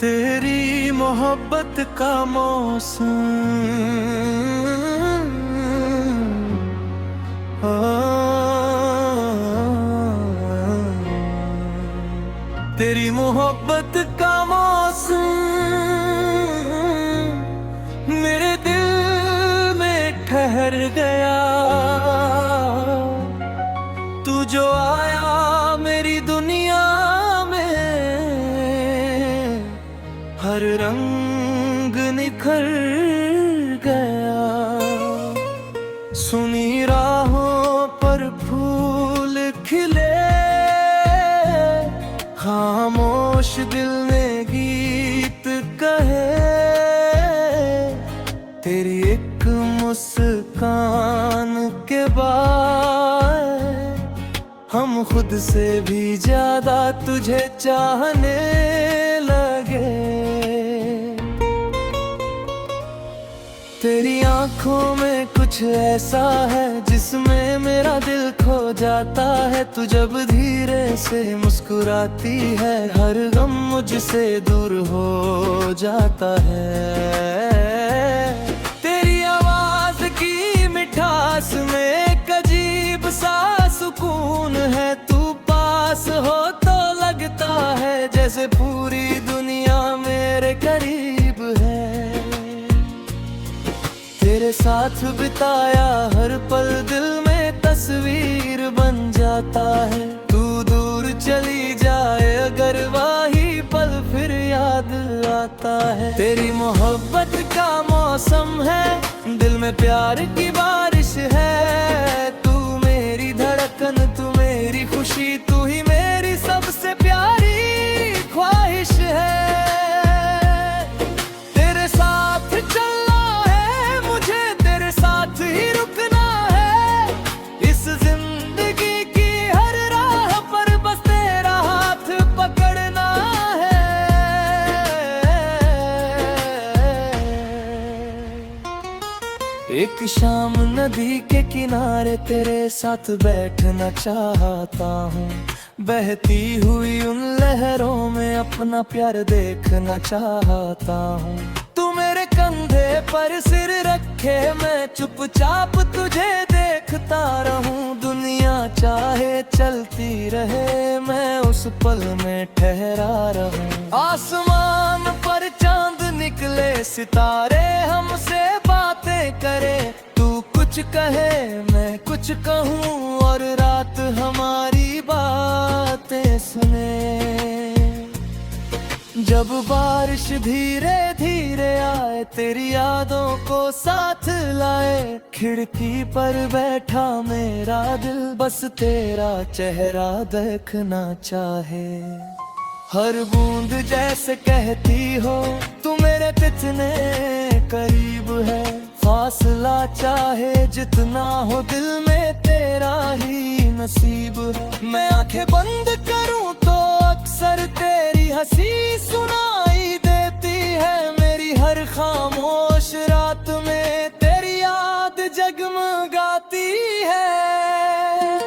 तेरी मोहब्बत का मौसम तेरी मोहब्बत का मौसम मेरे दिल में ठहर गया। तू जो आया मेरी दुनिया में, हर रंग निखर गया। सुनी राहों पर फूल खिले, खामोश दिल में गीत कहे। तेरी एक मुस्कान के बाद हम खुद से भी ज्यादा तुझे चाहने लगे। तेरी आंखों में कुछ ऐसा है जिसमें मेरा दिल खो जाता है। तू जब धीरे से मुस्कुराती है, हर गम मुझसे दूर हो जाता है। तेरी आवाज की मिठास में एक अजीब सा सुकून है। तू पास हो तो लगता है जैसे पूरी दुनिया मेरे करीब है। तेरे साथ बिताया हर पल दिल में तस्वीर बन जाता है। तू दूर चली जाए अगर वही पल फिर याद आता है। तेरी मोहब्बत का मौसम है, दिल में प्यार की बारिश है। तू मेरी धड़कन, तू मेरी खुशी, तू ही मेरी सबसे प्यारी ख्वाहिश है। तेरे साथ चलना है मुझे, तेरे साथ ही रुकना है। इस जिंदगी की हर राह पर बस तेरा हाथ पकड़ना है। एक शाम नदी के किनारे तेरे साथ बैठना चाहता हूँ। बहती हुई उन लहरों में अपना प्यार देखना चाहता हूँ। तू मेरे कंधे पर सिर रखे, मैं चुपचाप तुझे देखता रहूं। दुनिया चाहे चलती रहे, मैं उस पल में ठहरा रहूं। आसमान पर चांद निकले, सितारे हमसे बातें करे। तू कुछ कहे मैं कुछ कहूँ, और रात हमारी बातें सुने। जब बारिश धीरे धीरे आए, तेरी यादों को साथ लाए। खिड़की पर बैठा मेरा दिल बस तेरा चेहरा देखना चाहे। हर बूंद जैसे कहती हो तू मेरे कितने करीब है। फासला चाहे जितना हो, दिल में तेरा ही नसीब है। मैं आंखें बंद करूं तो अक्सर तेरी हंसी सुनाई देती है। मेरी हर खामोश रात में तेरी याद जगमगाती है।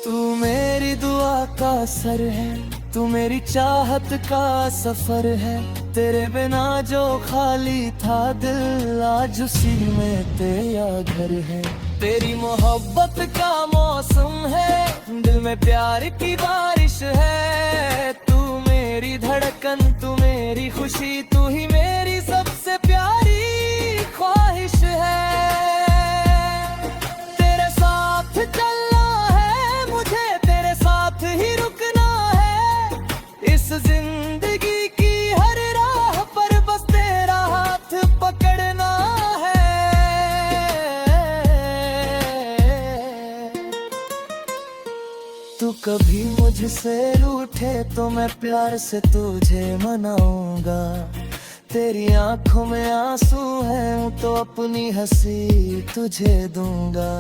तू मेरी दुआ का सर है, तू मेरी चाहत का सफर है। तेरे बिना जो खाली था दिल, आज उसी में तेरा घर है। तेरी मोहब्बत का मौसम है, दिल में प्यार की बारिश है। तू मेरी धड़कन, तू मेरी खुशी, तू ही मेरी सबसे प्यारी ख्वाहिश है। तेरे साथ चलना है मुझे, तेरे साथ ही रुकना है। इस जिंदगी की हर राह पर बस तेरा हाथ पकड़ना है। तू कभी मुझसे रूठे तो मैं प्यार से तुझे मनाऊंगा। तेरी आंखों में आंसू हैं तो अपनी हंसी तुझे दूंगा।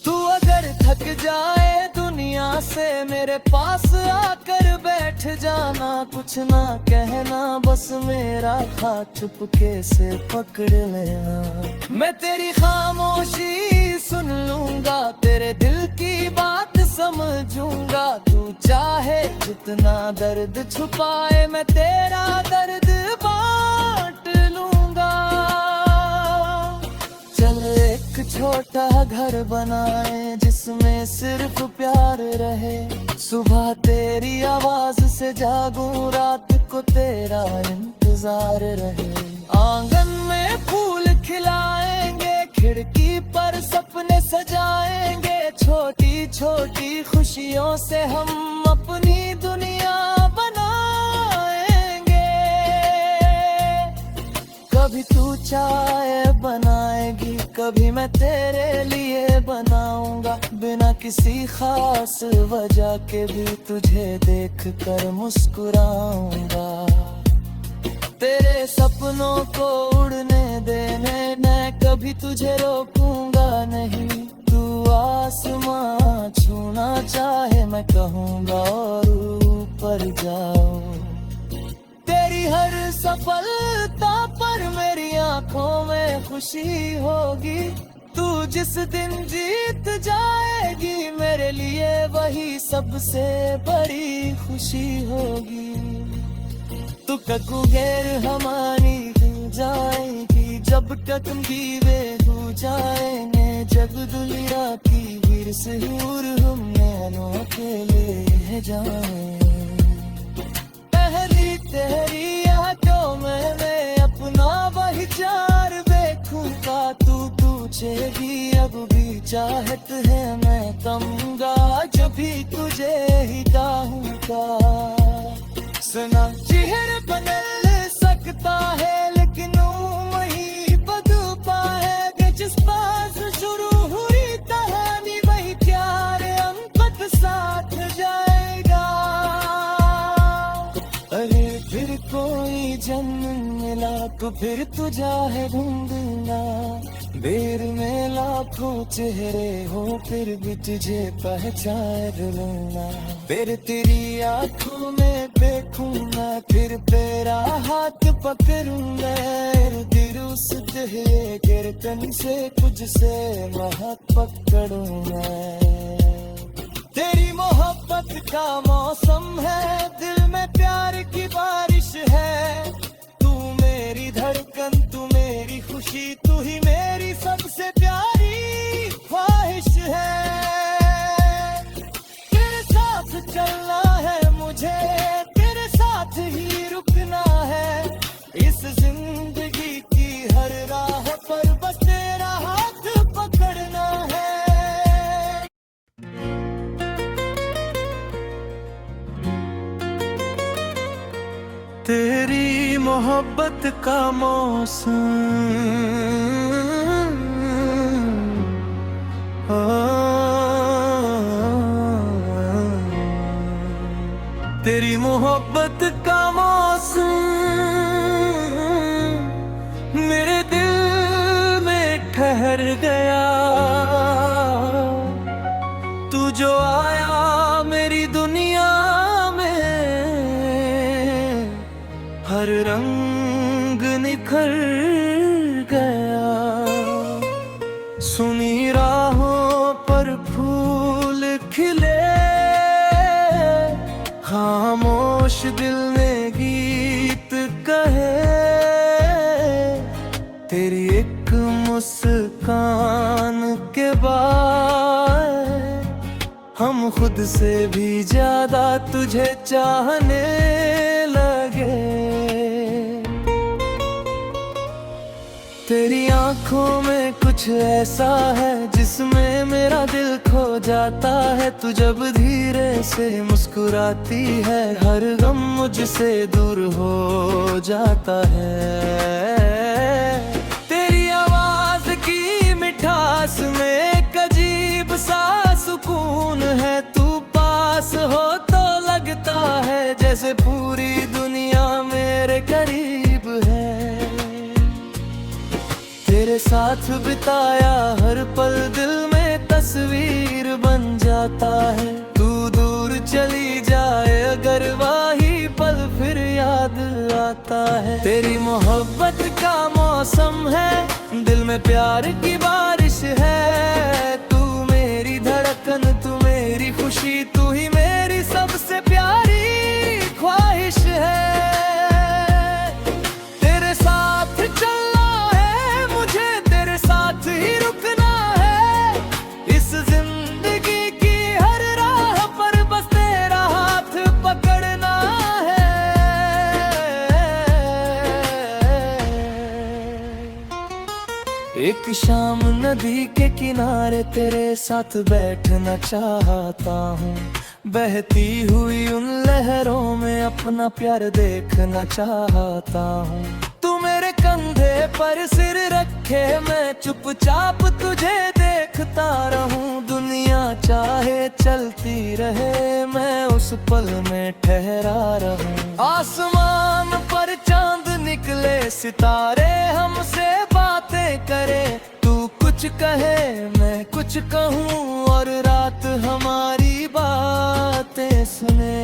तू अगर थक जाए दुनिया से, मेरे पास आकर बैठ जाना। कुछ ना कहना, बस मेरा हाथ चुपके से पकड़ लेना। मैं तेरी खामोशी सुन लूंगा, तेरे दिल की बात समझूंगा। तू चाहे जितना दर्द छुपाए मैं तेरा दर्द बांट लूंगा। चल एक छोटा घर बनाए जिसमें सिर्फ प्यार रहे, सुबह तेरी आवाज से जागूं, रात को तेरा इंतजार रहे। आंगन में फूल खिलाएंगे, खिड़की पर सपने सजाएंगे, छोटी छोटी खुशियों से हम अपनी दुनिया बनाएंगे। कभी तू चाय बनाएगी, कभी मैं तेरे लिए बनाऊंगा, बिना किसी खास वजह के भी तुझे देख कर मुस्कुराऊंगा। तेरे सपनों को उड़ने देने मैं कभी तुझे रोकूंगा नहीं। तू आसमां छूना चाहे मैं कहूँगा और ऊपर जाओ। तेरी हर सफलता पर मेरी आंखों में खुशी होगी। तू जिस दिन जीत जाएगी मेरे लिए वही सबसे बड़ी खुशी होगी। तू ककुगेर हमारी हो जाएगी, जब तक दीवे हो जाएंगे, जग दुनिया की वीर से हूर हम नैनों के ले जाएं। पहली तेरी यादों में मैं अपना वही चार देखूंगा। तू पूछेगी अब भी चाहत है मैं कहूँगा, जब भी तुझे ही चाहूँगा। सुना चेहरे बदल सकता है लेकिन वही बदल पाएगा। जिस पास शुरू हुई कहानी वही प्यार अंत साथ जाएगा। अरे फिर कोई जन्म मिला तो फिर तुझा है ढूंढूंगा। देर में लाखों चेहरे हो फिर भी तुझे पहचान लूंगा। फिर तेरी आंखों में देखूंगा, फिर तेरा हाथ पकड़ूंगा। फिर उस तेरे गिरतन से कुछ से महक पकड़ूंगा। तेरी मोहब्बत का मौसम है, दिल में प्यार की बारिश है। तू मेरी धड़कन, तू मेरी खुशी, तू ही मेरी सबसे प्यारी ख्वाहिश है। तेरे साथ चलना है मुझे, तेरे साथ ही रुकना है। इस जिंदगी की हर राह पर बस तेरा हाथ पकड़ना है। तेरी मोहब्बत का मौसम, तेरी मोहब्बत का मौसम मेरे दिल में ठहर गया। तू जो आया मेरी दुनिया में, हर रंग निखर गया। सुनी राहों पर फूल खिले, खामोश दिल में गीत कहे। तेरी एक मुस्कान के बाद हम खुद से भी ज्यादा तुझे चाहने लगे। तेरी आंखों में कुछ ऐसा है जिसमें मेरा दिल खो जाता है। तू जब धीरे से मुस्कुराती है हर गम मुझसे दूर हो जाता है। तेरी आवाज की मिठास में एक अजीब सा सुकून है। तू पास हो तो लगता है जैसे पूरी दुनिया मेरे करीब है। तेरे साथ बिताया हर पल दिल में तस्वीर बन जाता है। तू दूर चली जाए अगर वही पल फिर याद आता है। तेरी मोहब्बत का मौसम है, दिल में प्यार की बारिश है। तू मेरी धड़कन, तू मेरी खुशी, तू ही मेरी सबसे प्यारी शाम नदी के किनारे तेरे साथ बैठना चाहता हूँ। बहती हुई उन लहरों में अपना प्यार देखना चाहता हूँ। तू मेरे कंधे पर सिर रखे मैं चुपचाप तुझे देखता रहूं। दुनिया चाहे चलती रहे मैं उस पल में ठहरा रहूं। आसमान पर चांद निकले सितारे हमसे बातें करे। तू कुछ कहे मैं कुछ कहूँ और रात हमारी बातें सुने।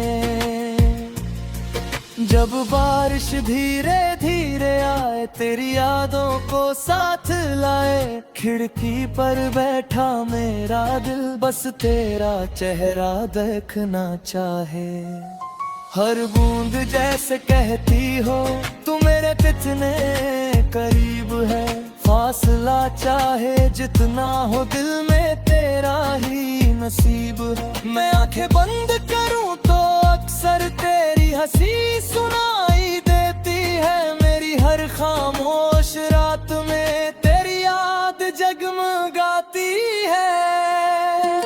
जब बारिश धीरे धीरे आए तेरी यादों को साथ लाए। खिड़की पर बैठा मेरा दिल बस तेरा चेहरा देखना चाहे। हर बूंद जैसे कहती हो तू मेरे कितने करीब है। फासला चाहे जितना हो दिल में तेरा ही नसीब है। मैं आंखें बंद करूं तो अक्सर तेरी हंसी सुनाई देती है। मेरी हर खामोश रात में तेरी याद जगमगाती है।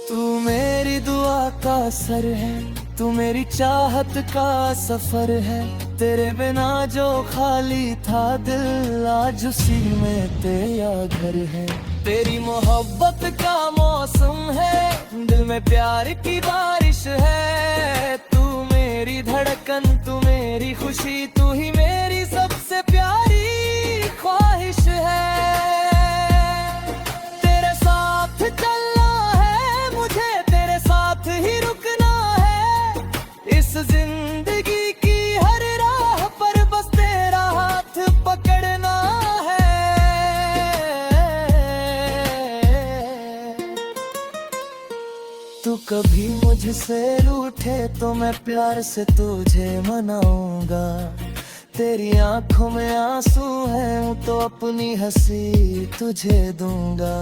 तू मेरी दुआ का सर है, तू मेरी चाहत का सफर है। तेरे बिना जो खाली था दिल आज उसी में तेरा घर है। तेरी मोहब्बत का मौसम है, दिल में प्यार की बारिश है। तू मेरी धड़कन, तू मेरी खुशी, तू ही मेरी सबसे प्यारी ख्वाहिश है। तेरे साथ चलना है मुझे, तेरे साथ ही रुकना है। इस जिंदगी की हर राह पर बस तेरा हाथ पकड़ना है। तू कभी मुझसे रूठे तो मैं प्यार से तुझे मनाऊंगा। तेरी आंखों में आंसू हैं तो अपनी हंसी तुझे दूंगा।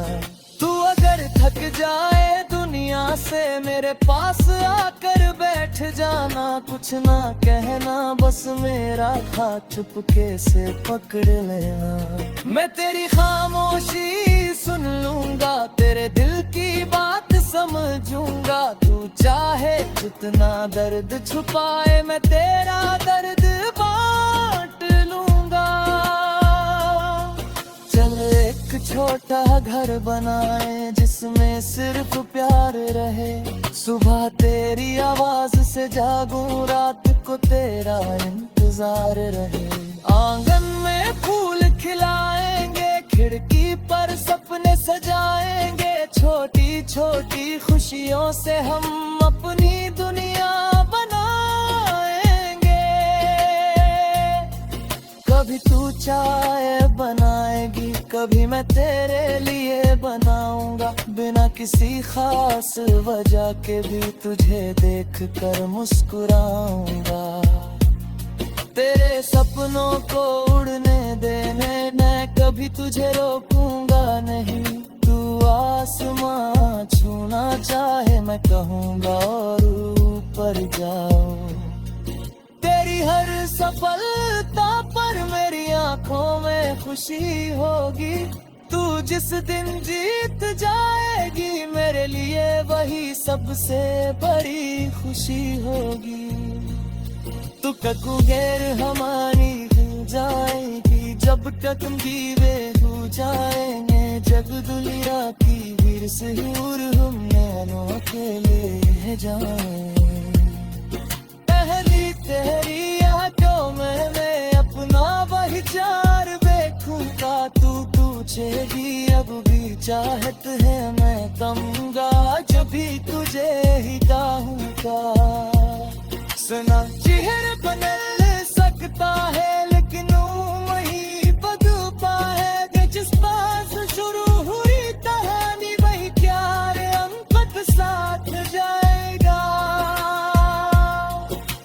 तू अगर थक जाए दुनिया से मेरे पास आकर बैठ जाना। कुछ ना कहना बस मेरा हाथ चुपके से पकड़ लेना। मैं तेरी खामोशी सुन लूंगा, तेरे दिल की बात समझूंगा। तू चाहे जितना दर्द छुपाए मैं तेरा दर्द बांट लूंगा। चल एक छोटा घर बनाए जिसमें सिर्फ प्यार रहे। सुबह तेरी आवाज से जागूं, रात को तेरा इंतजार रहे। आंगन में फूल खिलाएंगे, खिड़की पर सपने सजाएंगे। छोटी छोटी खुशियों से हम अपनी दुनिया बनाएंगे। कभी तू चाय बनाएगी, कभी मैं तेरे लिए बनाऊंगा। बिना किसी खास वजह के भी तुझे देख कर मुस्कुराऊंगा। तेरे सपनों को उड़ने देने मैं कभी तुझे रोकूंगा नहीं। तू आसमां छूना चाहे मैं कहूंगा और ऊपर जाओ। तेरी हर सफलता पर मेरी आंखों में खुशी होगी। तू जिस दिन जीत जाएगी मेरे लिए वही सबसे बड़ी खुशी होगी। तू ककुगेर हमारी हो जाएगी जब तक हम दीवे हो जाएंगे। जग दुनिया की वीर से हूर हम नैनों अकेले जाएंगे। पहली तेरी यादों में मैं अपना वही चार देखूंगा। तू पूछेगी अब भी चाहत है मैं कहूंगा। जब भी तुझे ही चाहूंगा। सुना चेहरे बदल सकता है लेकिन वही बदलता है। कि जिस पास शुरू हुई कहानी वही प्यार अंत साथ जाएगा।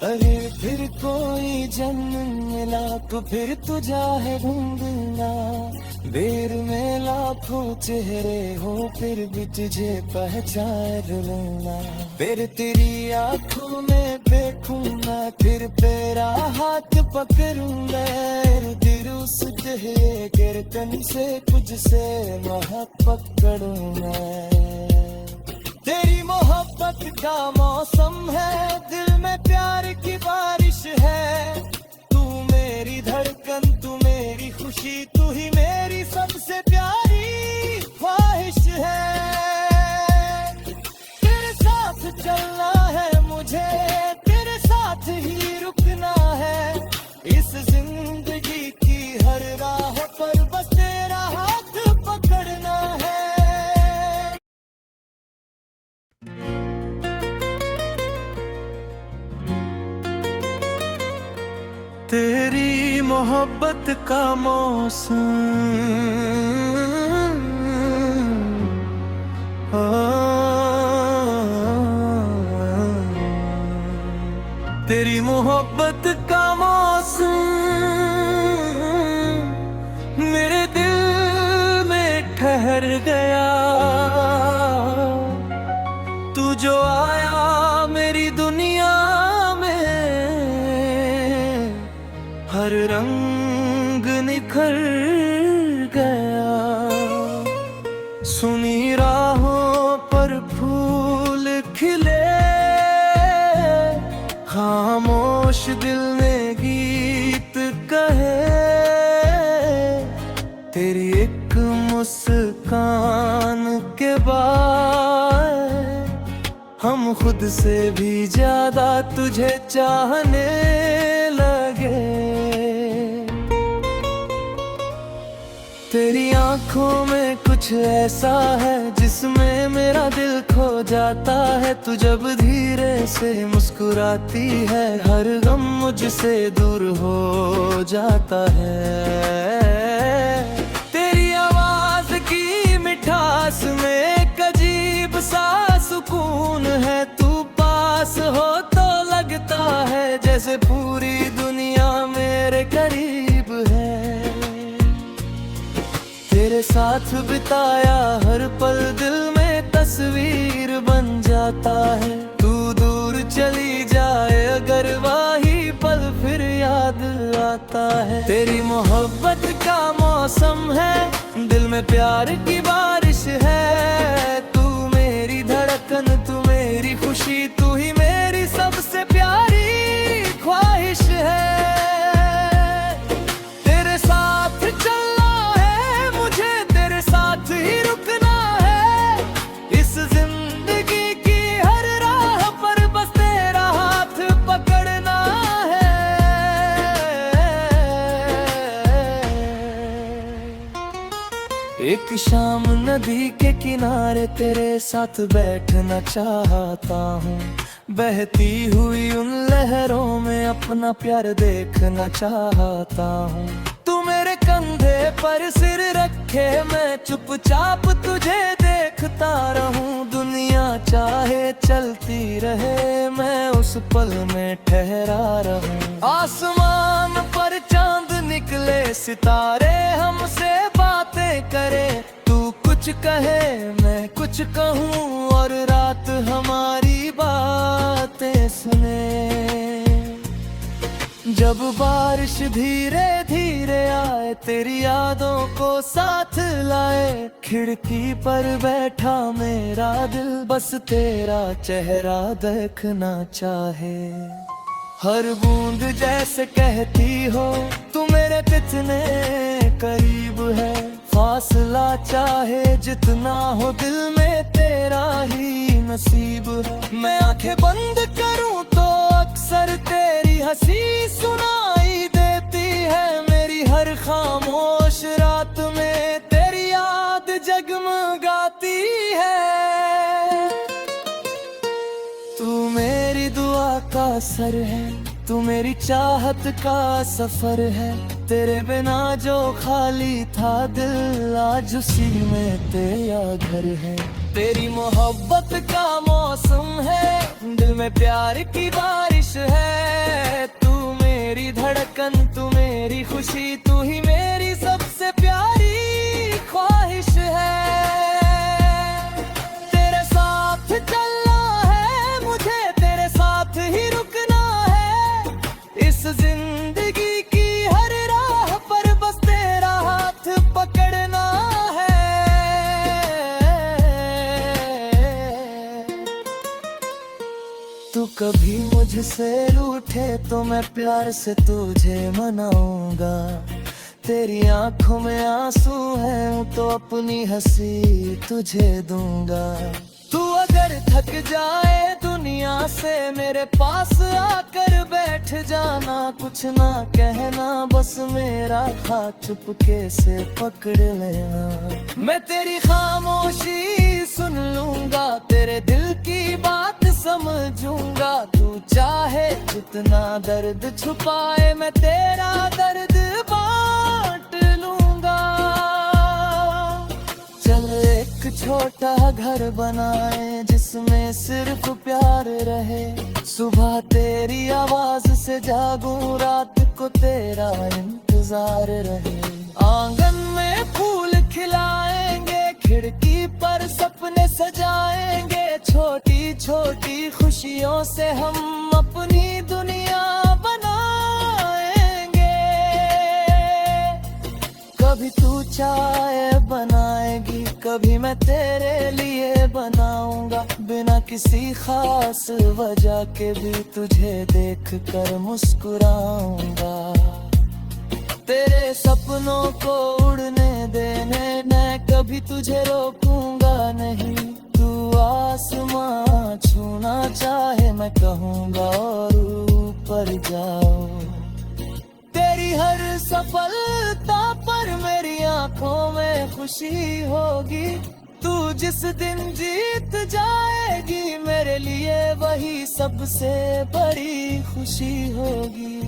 अरे फिर कोई जन्म मिला तो फिर तुझे ढूंढूंगा। देर में लाखों चेहरे हो फिर भी तुझे पहचान लूंगा। फिर तेरी आंखों में देखूं मैं, फिर तेरा हाथ पकड़ूंगा। दिल उस गिरतन से तुझसे मोहब्बत करूं मैं। तेरी मोहब्बत का मौसम है, दिल में प्यार की बारिश है। तू मेरी धड़कन, तू मेरी खुशी, तू ही मेरी सबसे प्यारी ख्वाहिश है। तेरे साथ चलना है मुझे, तेरे साथ ही रुकना है। इस जिंदगी की हर राह पर बस तेरा हाथ पकड़ना है। तेरी मोहब्बत का मौसम, तेरी मोहब्बत का मौसम मेरे दिल में ठहर गया। तू जो आया मेरी दुनिया में, हर रंग निखर गया। सुनी राहों पर फूल खिले, खामोश दिल में गीत कहे। तेरी एक मुस्कान के बाद हम खुद से भी ज्यादा तुझे चाहने लगे। तेरी आंखों में कुछ ऐसा है जिसमें मेरा दिल खो जाता है। तू जब धीरे से मुस्कुराती है, हर गम मुझसे दूर हो जाता है। तेरी आवाज की मिठास में एक अजीब सा सुकून है। तू पास हो तो लगता है जैसे पूरी दुनिया मेरे करीब है। तेरे साथ बिताया हर पल दिल में तस्वीर बन जाता है। तू दूर चली जाए अगर वही पल फिर याद आता है। तेरी मोहब्बत का मौसम है, दिल में प्यार की बारिश है। तू मेरी धड़कन, तू मेरी खुशी, तू ही मेरी सबसे प्यारी ख्वाहिश है। तेरे साथ चलना है मुझे, तेरे साथ ही रुकना है। इस जिंदगी की हर राह पर बस तेरा हाथ पकड़ना है। एक शाम नदी के किनारे तेरे साथ बैठना चाहता हूँ। बहती हुई उन लहरों में अपना प्यार देखना चाहता हूँ। तू मेरे कंधे पर सिर रखे, मैं चुपचाप तुझे देखता रहूं। दुनिया चाहे चलती रहे, मैं उस पल में ठहरा रहूं। आसमान पर चांद निकले, सितारे हमसे बातें करे। तू कुछ कहे मैं कुछ कहूँ और रात हमारी बातें सुने। जब बारिश धीरे धीरे आए, तेरी यादों को साथ लाए। खिड़की पर बैठा मेरा दिल बस तेरा चेहरा देखना चाहे। हर बूंद जैसे कहती हो तू मेरे कितने करीब है। फासला चाहे जितना हो, दिल में तेरा ही नसीब है। मैं आंखें बंद करूं तो अक्सर तेरी हंसी सुनाई देती है। मेरी हर खामोश रात में तेरी याद जगमगाती है। तू मेरी दुआ का सर है, तू मेरी चाहत का सफर है। तेरे बिना जो खाली था दिल, आज उसी में तेरा घर है। तेरी मोहब्बत का मौसम है, दिल में प्यार की बारिश है। तू मेरी धड़कन, तू मेरी खुशी, तू ही मेरी सबसे प्यारी तू कभी मुझसे रूठे तो मैं प्यार से तुझे मनाऊंगा। तेरी आंखों में आंसू हैं तो अपनी हंसी तुझे दूंगा। तू अगर थक जाए दुनिया से मेरे पास आकर बैठ जाना। कुछ ना कहना बस मेरा हाथ चुपके से पकड़ लेना। मैं तेरी खामोशी सुन लूंगा, तेरे दिल की बात समझूंगा। तू चाहे जितना दर्द छुपाए मैं तेरा दर्द बांट लूंगा। चल एक छोटा घर बनाए जिसमें सिर्फ प्यार रहे। सुबह तेरी आवाज से जागूं, रात को तेरा इंतजार रहे। आंगन में फूल खिलाएंगे, खिड़की पर सपने सजाएंगे। छोटी छोटी खुशियों से हम अपनी दुनिया बनाएंगे। कभी तू चाय बनाएगी, कभी मैं तेरे लिए बनाऊंगा। बिना किसी खास वजह के भी तुझे देख कर मुस्कुराऊंगा। तेरे सपनों को उड़ने देने मैं कभी तुझे रोकूंगा नहीं। तू आसमां छूना चाहे मैं कहूँगा और ऊपर जाओ। तेरी हर सफलता पर मेरी आंखों में खुशी होगी। तू जिस दिन जीत जाएगी मेरे लिए वही सबसे बड़ी खुशी होगी।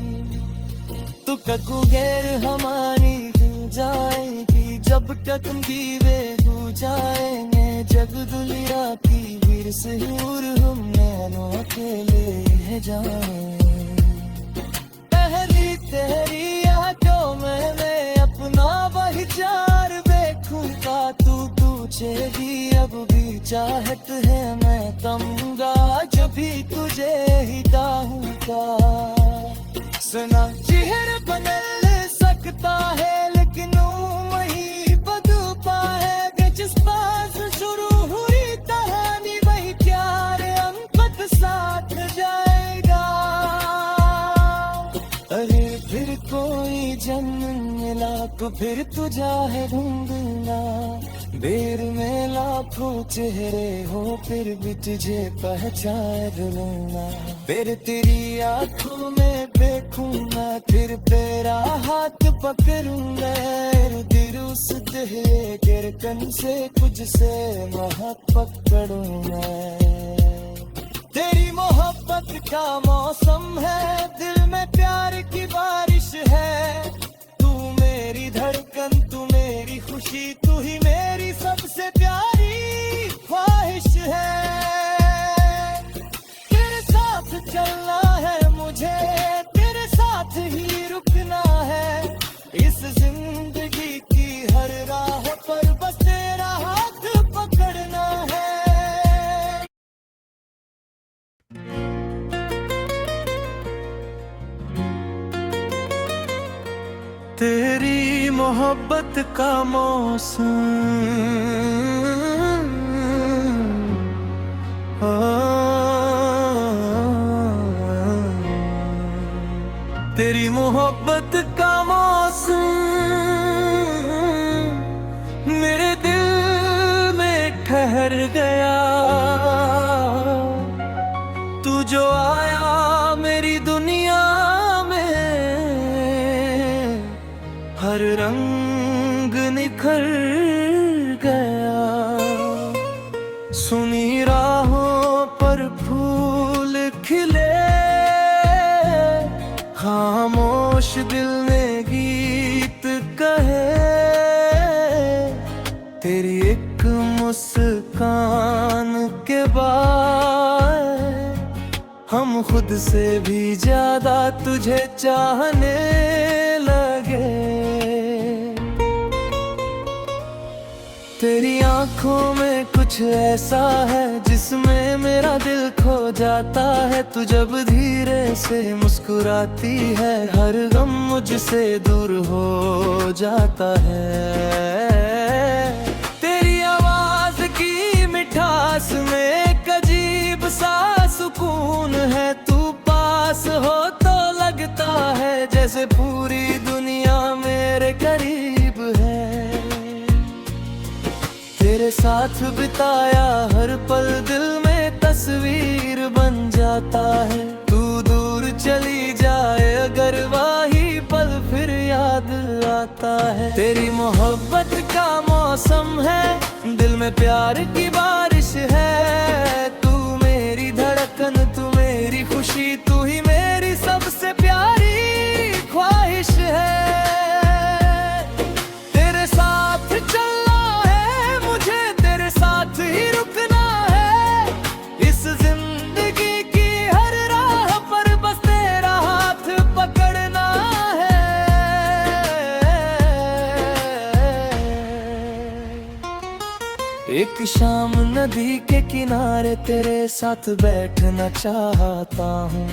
तू ककू गैर हमारी हो जाएगी, जब तक दीवे हो जाएंगे। जग दुनिया की वीर से हूर हम नैनों अकेले है जाएं। पहली तेरी आंखों में मैं अपना वही चार देखूंगा। तू पूछेगी अब भी चाहत है मैं तमगा, जब भी तुझे ही चाहूंगा। सुना चेहरा बदल सकता है लेकिन वही बदल पाएगा। जिस पास शुरू हुई कहानी वही प्यार अंत तक साथ जाएगा। अरे फिर कोई जन्म मिला तो फिर तुझा है ढूंढूंगा। देर में लाखों चेहरे हो फिर भी तुझे पहचान लूंगा। फिर तेरी आंखों में देखूंगा, फिर तेरा हाथ पकड़ूंगा। फिर उस तेरे गिरकन से कुछ से मोहब्बत करूंगा। तेरी मोहब्बत का मौसम है, दिल में प्यार की बारिश है। तू मेरी धड़कन, तू मेरी खुशी, तू ही मेरी सबसे प्यारी ख्वाहिश है। तेरे साथ चलना है मुझे, तेरे साथ ही रुकना है। इस जिंदगी की हर राह पर बस तेरा हाथ पकड़ना है। तेरी मोहब्बत का मौसम, तेरी मोहब्बत का मौसम मेरे दिल में ठहर गया। तू जो आया मेरी दुनिया हर रंग निखर गया। सुनी राहों पर फूल खिले, खामोश दिल ने गीत कहे। तेरी एक मुस्कान के बाद हम खुद से भी ज्यादा तुझे चाहने लगे। तेरी आंखों में कुछ ऐसा है जिसमें मेरा दिल खो जाता है। तू जब धीरे से मुस्कुराती है हर गम मुझसे दूर हो जाता है। तेरी आवाज की मिठास में एक अजीब सा सुकून साथ बिताया हर पल दिल में तस्वीर बन जाता है। तू दूर चली जाए अगर वही पल फिर याद आता है। तेरी मोहब्बत का मौसम है, दिल में प्यार की बारिश है। तू मेरी धड़कन, तू मेरी खुशी, तू ही मेरी सबसे प्यारी ख्वाहिश है। तेरे साथ चलना है मुझे, तेरे साथ ही रुकना है। इस जिंदगी की हर राह पर बस तेरा हाथ पकड़ना है। एक शाम नदी के किनारे तेरे साथ बैठना चाहता हूँ।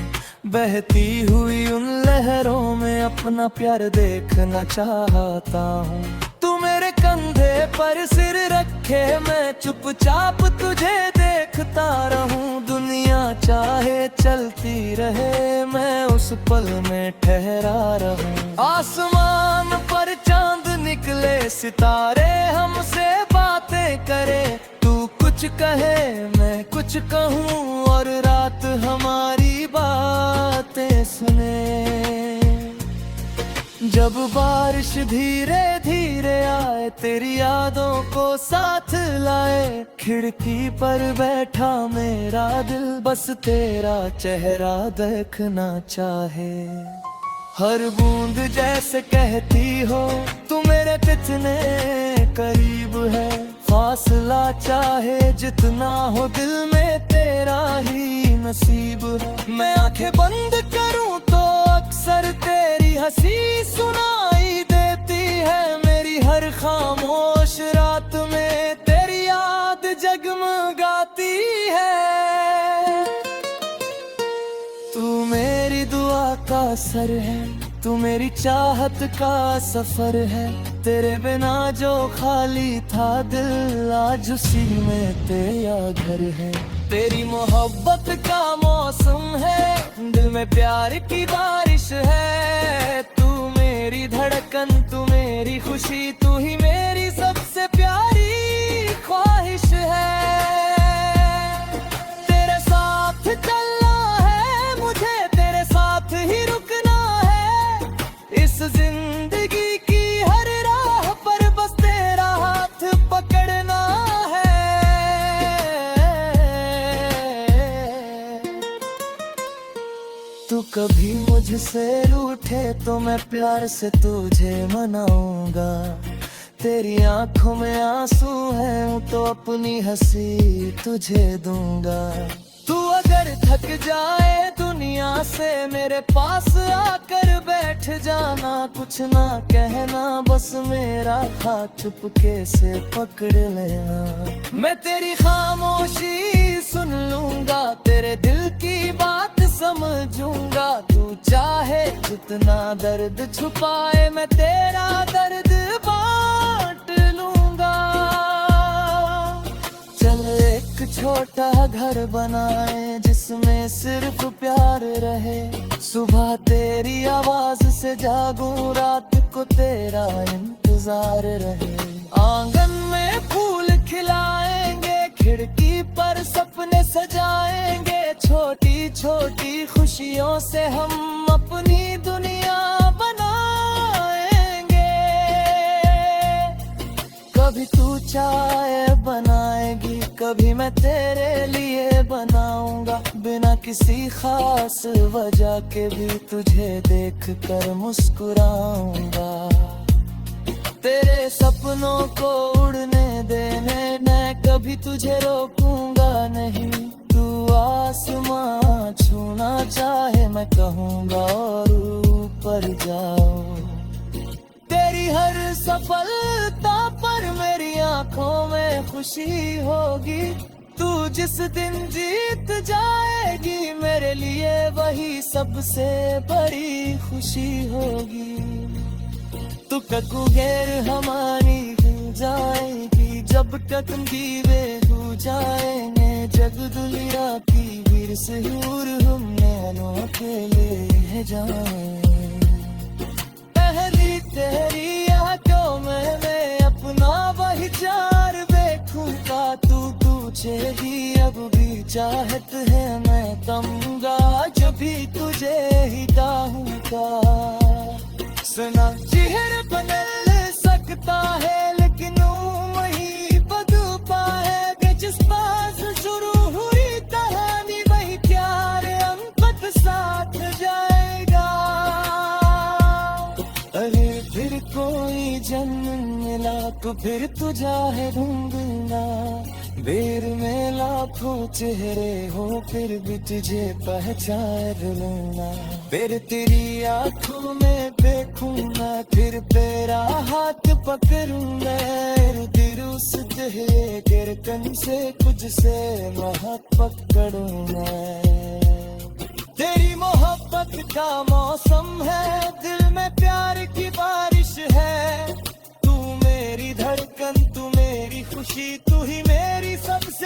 बहती हुई उन लहरों में अपना प्यार देखना चाहता हूँ। तू मेरे कंधे पर सिर रखे, मैं चुपचाप तुझे देखता रहूं। दुनिया चाहे चलती रहे, मैं उस पल में ठहरा रहूं। आसमान पर चांद निकले, सितारे हमसे बातें करे। तू कुछ कहे मैं कुछ कहूँ और रात हमारी बातें सुने। जब बारिश धीरे धीरे आए, तेरी यादों को साथ लाए। खिड़की पर बैठा मेरा दिल बस तेरा चेहरा देखना चाहे। हर बूंद जैसे कहती हो तू मेरे कितने करीब है। फासला चाहे जितना हो, दिल में तेरा ही नसीब है। मैं आंखें बंद करूं तो अक्सर तेरी हंसी सुनाई देती है। मेरी हर खामोश रात में तेरी याद जगमगाती है। तू मेरी दुआ का असर है, तू मेरी चाहत का सफर है। तेरे बिना जो खाली था दिल, आज उसी में तेरा घर है। तेरी मोहब्बत का मौसम है, दिल में प्यार की बारिश है। तू मेरी धड़कन, तू मेरी खुशी, तू ही मेरी सबसे प्यारी ख्वाहिश है। तेरे साथ चलना है मुझे, तेरे साथ ही रुकना है। इस जिंदगी की हर राह पर बस तेरा हाथ पकड़ना है। तू कभी मुझसे रूठे तो मैं प्यार से तुझे मनाऊंगा। तेरी आंखों में आंसू हैं तो अपनी हंसी तुझे दूंगा। तू अगर थक जाए दुनिया से, मेरे पास आकर बैठ जाना। कुछ ना कहना, बस मेरा हाथ चुपके से पकड़ लेना। मैं तेरी खामोशी सुन लूंगा, तेरे दिल की बात समझूंगा। तू चाहे जितना दर्द छुपाए, मैं तेरा दर्द बांट लूंगा। चल एक छोटा घर बनाए जिसमें सिर्फ प्यार रहे। सुबह तेरी आवाज से जागूं, रात को तेरा इंतजार रहे। आंगन में फूल खिलाएंगे, खिड़की पर सपने सजाएंगे। छोटी छोटी खुशियों से हम अपनी दुनिया बनाएंगे। कभी तू चाय बनाएगी, कभी मैं तेरे लिए बनाऊंगा। बिना किसी खास वजह के भी तुझे देख कर मुस्कुराऊंगा। तेरे सपनों को उड़ने देने, मैं कभी तुझे रोकूंगा नहीं। तू आसमां छूना चाहे, मैं कहूँगा और ऊपर जाओ। तेरी हर सफलता पर मेरी आंखों में खुशी होगी। तू जिस दिन जीत जाएगी, मेरे लिए वही सबसे बड़ी खुशी होगी। तू ककुगेर हमारी हो जाएगी, जब तक दीवे हो जाएंगे। जग दुनिया की वीर से हूर हम नैनों अकेले जाएं। पहली तेरी आंखों में मैं अपना वही चार देखूं। आँखों का तू पूछे ही अब भी चाहत है मैं तमगा जब भी तुझे ही चाहूँगा सुना चेहरे बदल सकता है लेकिन वही बदल पाए कि जिस पास शुरू हुई कहानी वही प्यार अंत तक साथ जाएगा अरे फिर कोई जन्म मिला तो फिर तुझा है ढूंढना बेर में लाखों चेहरे हो फिर भी तुझे पहचान लूंगा फिर तेरी आंखों में देखूं मैं फिर तेरा हाथ पकड़ूं मैं दिरुस तेरे गिरकन से कुछ से मोहब्बत करूं मैं तेरी मोहब्बत का मौसम है दिल में प्यार की बारिश है तू मेरी धड़कन तू मेरी खुशी तू ही मेरी सबसे